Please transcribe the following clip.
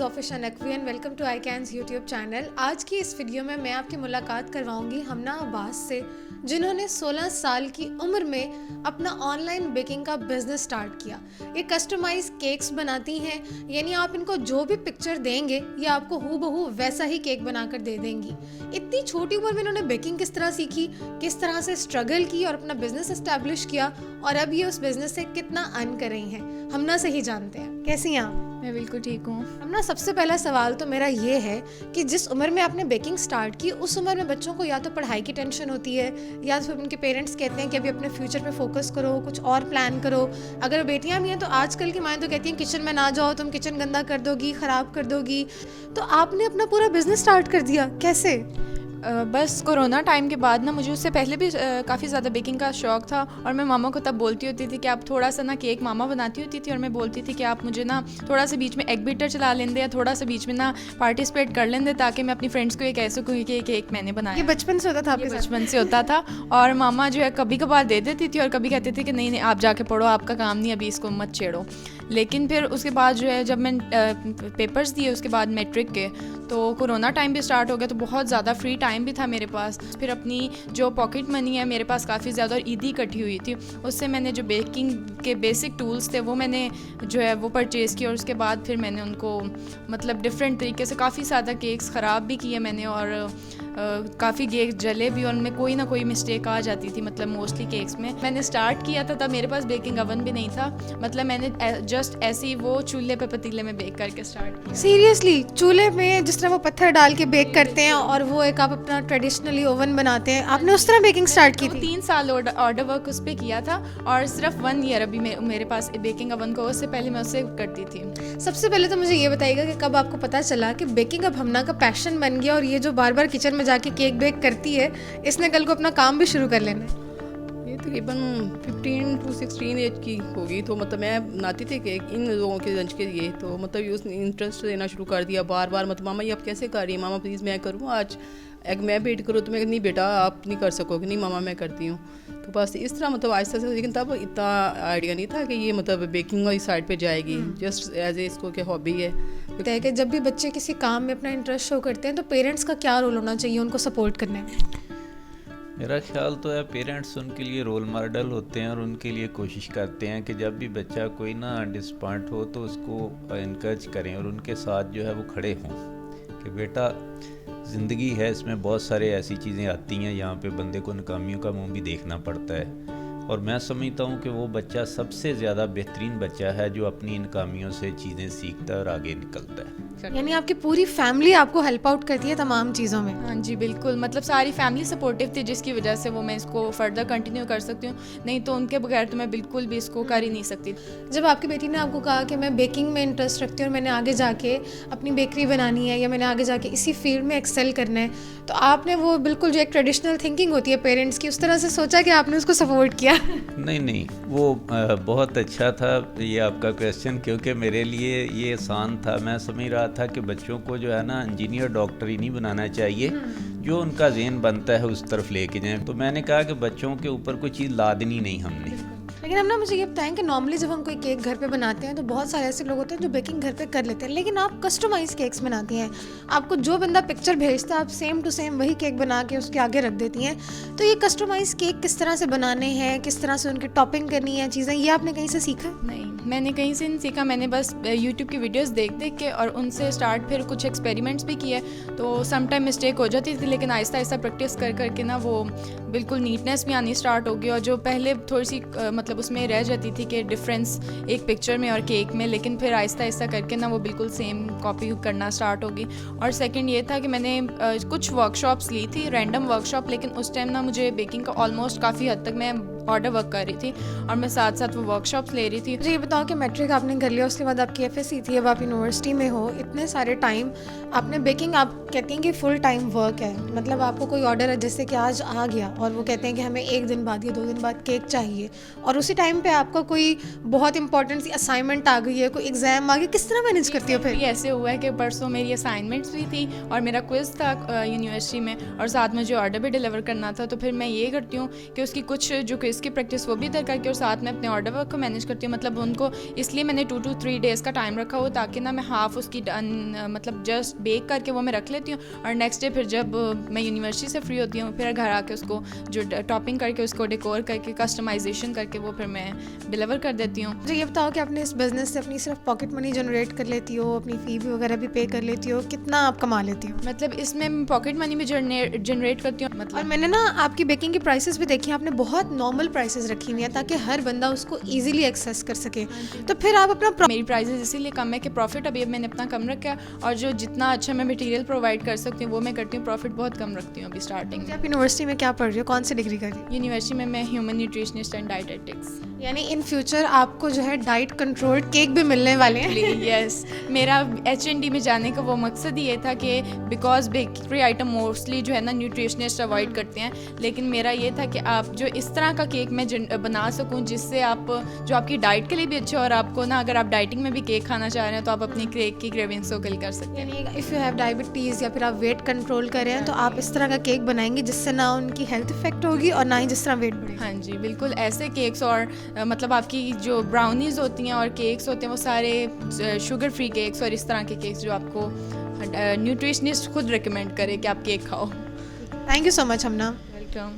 जोफिशा Naqvi and welcome to आई कैन्स YouTube channel. आज की इस वीडियो में मैं आपकी मुलाकात करवाऊंगी हमना अब्बास से, जिन्होंने 16 साल की उम्र में अपना ऑनलाइन बेकिंग का बिजनेस स्टार्ट किया। ये कस्टमाइज केक्स बनाती हैं, यानी आप इनको जो भी पिक्चर देंगे ये आपको हूबहू वैसा ही केक बनाकर दे देंगी। इतनी छोटी उम्र में इन्होंने बेकिंग किस तरह सीखी, किस तरह से स्ट्रगल की और अपना बिजनेस एस्टैब्लिश किया, और अब ये उस बिजनेस से कितना अर्न कर रही हैं, हमना से ही जानते हैं। कैसी हैं आप? मैं बिल्कुल ठीक हूँ। हमना, सबसे पहला सवाल तो मेरा ये है कि जिस उम्र में आपने बेकिंग स्टार्ट की, उस उम्र में बच्चों को या तो पढ़ाई की टेंशन होती है या फिर उनके पेरेंट्स कहते हैं कि अभी अपने फ्यूचर पे फोकस करो, कुछ और प्लान करो। अगर बेटियां भी हैं तो आजकल की माएँ तो कहती हैं किचन में ना जाओ, तुम किचन गंदा कर दोगी, ख़राब कर दोगी। तो आपने अपना पूरा बिजनेस स्टार्ट कर दिया, कैसे? बस कोरोना टाइम के बाद ना, मुझे उससे पहले भी काफ़ी ज़्यादा बेकिंग का शौक़ था, और मैं मामा को तब बोलती होती थी कि आप थोड़ा सा ना केक, मामा बनाती होती थी और मैं बोलती थी कि आप मुझे ना थोड़ा सा बीच में एग बीटर चला लेंदे या थोड़ा सा बीच में ना पार्टिसिपेट कर लेंदे, ताकि मैं अपनी फ्रेंड्स को ये कह सकूँ कि केक मैंने बनाया। ये बचपन से होता था आपके? बचपन से होता था, और मामा जो है कभी कभार दे देती थी और कभी कहते थे कि नहीं नहीं आप जाके पढ़ो, आपका काम नहीं, अभी इसको मत छेड़ो। लेकिन फिर उसके बाद जो है, जब मैं पेपर्स दिए उसके बाद मैट्रिक के, तो कोरोना टाइम भी स्टार्ट हो गया, तो बहुत ज़्यादा फ्री टाइम भी था मेरे पास। फिर अपनी जो पॉकेट मनी है मेरे पास काफ़ी ज़्यादा और ईदी इकट्ठी हुई थी, उससे मैंने जो बेकिंग के बेसिक टूल्स थे वो मैंने जो है वो परचेज़ किए, और उसके बाद फिर मैंने उनको मतलब डिफरेंट तरीके से काफ़ी ज़्यादा केक्स ख़राब भी किए मैंने, और काफ़ी केक जले भी, और उनमें कोई ना कोई मिस्टेक आ जाती थी। मतलब मोस्टली केक्स में मैंने स्टार्ट किया था तब मेरे पास बेकिंग ओवन भी नहीं था, मतलब मैंने जस्ट ऐसे ही वो चूल्हे पे पतीले में बेक करके स्टार्ट किया। सीरियसली? चूल्हे में जिस तरह वो पत्थर डाल के बेक करते हैं और वो एक आप अपना ट्रेडिशनली ओवन बनाते हैं, आपने उस तरह बेकिंग स्टार्ट की थी? 3 साल ऑर्डर वर्क उस पर किया था, और सिर्फ 1 ईयर अभी मेरे पास बेकिंग ओवन को, उससे पहले मैं उससे करती थी। सबसे पहले तो मुझे ये बताइएगा कि कब आपको पता चला कि बेकिंग अब हमना का पैशन बन गया, और ये जो बार बार किचन में जाके केक बेक करती है, इसने कल को अपना काम भी शुरू कर लेना है? ये तकरीबन 15 to 16 एज की होगी, तो मतलब मैं बनाती थी केक इन लोगों के लंच के लिए, तो मतलब उसने इंटरेस्ट लेना शुरू कर दिया बार बार। मतलब मामा ये आप कैसे कर रही हैं, मामा प्लीज़ मैं करूँ आज, एग मैं बेट करूँ, तो मैं नहीं बेटा आप नहीं कर सकोगे, नहीं मामा मैं करती हूँ। तो बस इस तरह मतलब आहिस्ता से, लेकिन तब इतना आइडिया नहीं था कि ये मतलब बेकिंग वाली साइड पे जाएगी, जस्ट एज ए इसको क्या हॉबी है। कि जब भी बच्चे किसी काम में अपना इंटरेस्ट शो करते हैं तो पेरेंट्स का क्या रोल होना चाहिए उनको सपोर्ट करने में? मेरा ख्याल तो है पेरेंट्स उनके लिए रोल मॉडल होते हैं, और उनके लिए कोशिश करते हैं कि जब भी बच्चा कोई ना डिसपॉइंट हो तो उसको इनकरेज करें और उनके साथ जो है वो खड़े हों कि बेटा ज़िंदगी है, इसमें बहुत सारे ऐसी चीज़ें आती हैं, यहाँ पे बंदे को नाकामियों का मुंह भी देखना पड़ता है। और मैं समझता हूँ कि वो बच्चा सबसे ज़्यादा बेहतरीन बच्चा है जो अपनी नाकामियों से चीज़ें सीखता है और आगे निकलता है। यानी आपकी पूरी फैमिली आपको हेल्प आउट करती है तमाम चीज़ों में? हाँ जी बिल्कुल, मतलब सारी फैमिली सपोर्टिव थी, जिसकी वजह से वो मैं इसको फर्दर कंटिन्यू कर सकती हूँ, नहीं तो उनके बगैर तो मैं बिल्कुल भी इसको कर ही नहीं सकती। जब आपकी बेटी ने आपको कहा कि मैं बेकिंग में इंटरेस्ट रखती हूँ और मैंने आगे जाके अपनी बेकरी बनानी है या मैंने आगे जाके इसी फील्ड में एक्सेल करना है, तो आपने वो बिल्कुल जो एक ट्रेडिशनल थिंकिंग होती है पेरेंट्स की, उस तरह से सोचा कि आपने उसको सपोर्ट किया? नहीं, वो बहुत अच्छा था ये आपका क्वेश्चन, क्योंकि मेरे लिए ये आसान था। मैं समझ रहा था कि बच्चों को जो है ना इंजीनियर डॉक्टर ही नहीं बनाना चाहिए, जो उनका ज़हन बनता है उस तरफ लेके जाएं। तो मैंने कहा कि बच्चों के ऊपर कोई चीज़ लादनी नहीं हमने। लेकिन हम ना, मुझे ये बताएं कि नॉर्मली जब हम कोई केक घर पे बनाते हैं तो बहुत सारे ऐसे लोग होते हैं जो बेकिंग घर पे कर लेते हैं, लेकिन आप कस्टमाइज केक्स बनाती हैं। आपको जो बंदा पिक्चर भेजता है आप सेम टू सेम वही केक बना के उसके आगे रख देती हैं। तो ये कस्टमाइज केक किस तरह से बनाने हैं, किस तरह से उनकी टॉपिंग करनी है चीज़ें, ये आपने कहीं से सीखा? नहीं, मैंने कहीं से नहीं सीखा, मैंने बस यूट्यूब की वीडियोस देख के और उनसे स्टार्ट, फिर कुछ एक्सपेरिमेंट्स भी किए, तो सम टाइम मिस्टेक हो जाती थी, लेकिन आहिस्ता आहिस्ता प्रैक्टिस कर करके ना वो बिल्कुल नीटनेस भी आनी स्टार्ट हो गई। और जो पहले थोड़ी सी मतलब उसमें रह जाती थी कि डिफरेंस एक पिक्चर में और केक में, लेकिन फिर आहिस्ता आहिस्ता करके ना वो बिल्कुल सेम कॉपी करना स्टार्ट होगी। और सेकंड ये था कि मैंने कुछ वर्कशॉप्स ली थी, रैंडम वर्कशॉप, लेकिन उस टाइम ना मुझे बेकिंग का ऑलमोस्ट काफ़ी हद तक मैं ऑर्डर वर्क कर रही थी और मैं साथ साथ वो वर्कशॉप्स ले रही थी। मुझे ये बताओ कि मैट्रिक आपने कर लिया, उसके बाद आपकी एफएससी थी, अब आप यूनिवर्सिटी में हो, इतने सारे टाइम आपने बेकिंग, आप कहती हैं कि फुल टाइम वर्क है, मतलब आपको कोई ऑर्डर है जैसे कि आज आ गया और वो कहते हैं कि हमें 1 दिन बाद या 2 दिन बाद केक चाहिए, और उसी टाइम पे आपका कोई बहुत इंपॉर्टेंट सी असाइनमेंट आ गई है, कोई एग्जाम आ गया, किस तरह मैनेज करती हो फिर? ऐसे हुआ है कि परसों मेरी असाइनमेंट्स भी थी और मेरा क्विज था यूनिवर्सिटी में, और साथ में जो ऑर्डर भी डिलीवर करना था, तो फिर मैं ये करती हूँ कि उसकी कुछ जो क्विज की प्रैक्टिस वो भी इधर करके और साथ में अपने ऑर्डर वर्क को मैनेज करती हूँ। मतलब उनको इसलिए मैंने 2 to 3 डेज़ का टाइम रखा हो ताकि ना मैं हाफ़ उसकी मतलब जस्ट बेक करके वो मैं रख लेती हूँ और नेक्स्ट डे फिर जब मैं यूनिवर्सिटी से फ्री होती हूँ फिर घर आके उसको जो टॉपिंग करके उसको डेकोर करके कस्टमाइजेशन करके वो फिर मैं डिलीवर कर देती हूँ। मुझे ये बताओ कि अपने इस बिज़नेस से अपनी सिर्फ पॉकेट मनी जनरेट कर लेती हो, अपनी फ़ी भी वगैरह भी पे कर लेती हो, कितना आप कमा लेती हो? मतलब इसमें पॉकेट मनी भी जनरेट करती हूँ। और मतलब मैंने ना आपकी बेकिंग की प्राइसेस भी देखी हैं, आपने बहुत नॉर्मल प्राइसेस रखी हुई हैं ताकि हर बंदा उसको इजीली एक्सेस कर सके। तो फिर आप अपना मेरी प्राइसेस इसीलिए कम है कि प्रॉफिट अभी मैंने अपना कम रखा है और जो जितना अच्छा मैं मटेरियल प्रोवाइड कर सकती हूँ वो मैं करती हूँ। प्रॉफिट बहुत कम रखती हूँ अभी स्टार्टिंग में। आप यूनिवर्सिटी में क्या पढ़ रही हो, कौन सी डिग्री कर रही हो? यूनिवर्सिटी में मैं ह्यूमन न्यूट्रिशनिस्ट एंड डाइटेटिक्स। यानी इन फ्यूचर आपको जो है डाइट कंट्रोल्ड केक भी मिलने वाले हैं। यस, मेरा HND में जाने का वो मकसद ये था कि बिकॉज बेकरी आइटम मोस्टली जो है ना न्यूट्रिशनिस्ट अवॉइड करते हैं, लेकिन मेरा ये था कि आप जो इस तरह का केक मैं बना सकूं जिससे आप जो आपकी डाइट के लिए भी अच्छा और आपको ना अगर आप डाइटिंग में भी केक खाना चाह रहे हैं तो आप अपनी केक की क्रेविंग्स को किल कर सकते हैं। यानी इफ़ यू हैव डायबिटीज़ या फिर आप वेट कंट्रोल कर रहे हैं तो आप इस तरह का केक बनाएंगे जिससे ना उनकी हेल्थ इफेक्ट होगी और ना ही जिस तरह वेट बढ़ेगा। हाँ जी बिल्कुल, ऐसे केक्स और मतलब आपकी जो ब्राउनीज़ होती हैं और केक्स होते हैं वो सारे शुगर फ्री केक्स और इस तरह के केक्स जो आपको न्यूट्रिशनिस्ट खुद रिकमेंड करे कि आप केक खाओ। Thank you so much Hamna. Welcome.